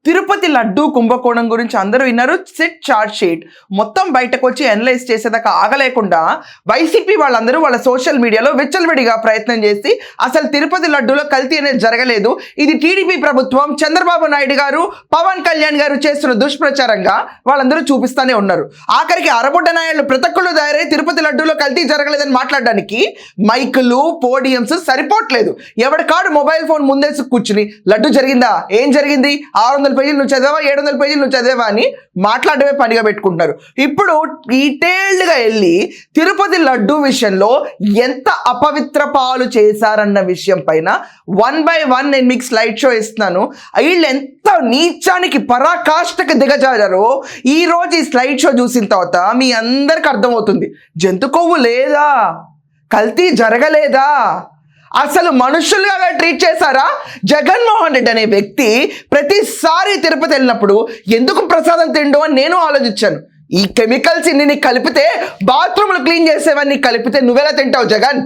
తిరుపతి లడ్డు కుంభకోణం గురించి అందరూ విన్నారు. సిట్ చార్జ్ షీట్ మొత్తం బయటకు వచ్చి అనలైజ్ చేసేదాకా ఆగలేకుండా వైసీపీ వాళ్ళందరూ వాళ్ళ సోషల్ మీడియాలో విచ్చలవిడిగా ప్రయత్నం చేసి అసలు తిరుపతి లడ్డూలో కల్తీ అనేది జరగలేదు, ఇది టీడీపీ ప్రభుత్వం, చంద్రబాబు నాయుడు గారు, పవన్ కళ్యాణ్ గారు చేస్తున్న దుష్ప్రచారంగా వాళ్ళందరూ చూపిస్తానే ఉన్నారు. ఆఖరికి అరబుడ్డ నాయుళ్ళు ప్రతక్కులు తయారై తిరుపతి లడ్డూలో కల్తీ జరగలేదని మాట్లాడడానికి మైకులు పోడియంస్ సరిపోవట్లేదు. ఎవడికాడు మొబైల్ ఫోన్ ముందేసి కూర్చుని లడ్డు జరిగిందా, ఏం జరిగింది, 600 పేజీలు నువ్వు చదివా, 700 పేజీలు నువ్వు చదివా అని మాట్లాడమే పనిగా పెట్టుకుంటున్నారు. ఇప్పుడు డీటెయిల్డ్గా వెళ్ళి తిరుపతి లడ్డు విషయంలో ఎంత అపవిత్ర పాలు చేశారన్న విషయం పైన 1 by 1 నేను మీకు స్లైడ్ షో ఇస్తున్నాను. వీళ్ళు ఎంత నీచానికి పరాకాష్ఠకి దిగజారో ఈ రోజు ఈ స్లైడ్ షో చూసిన తర్వాత మీ అందరికి అర్థమవుతుంది. జంతు కొవ్వు లేదా, కల్తీ జరగలేదా, అసలు మనుషులుగా ట్రీట్ చేశారా? జగన్మోహన్ రెడ్డి అనే వ్యక్తి ప్రతిసారి తిరుపతి వెళ్ళినప్పుడు ఎందుకు ప్రసాదం తిండు అని నేను ఆలోచించాను. ఈ కెమికల్స్ ఇన్ని కలిపితే బాత్రూమ్లు క్లీన్ చేసేవన్నీ కలిపితే నువ్వెలా తింటావు జగన్?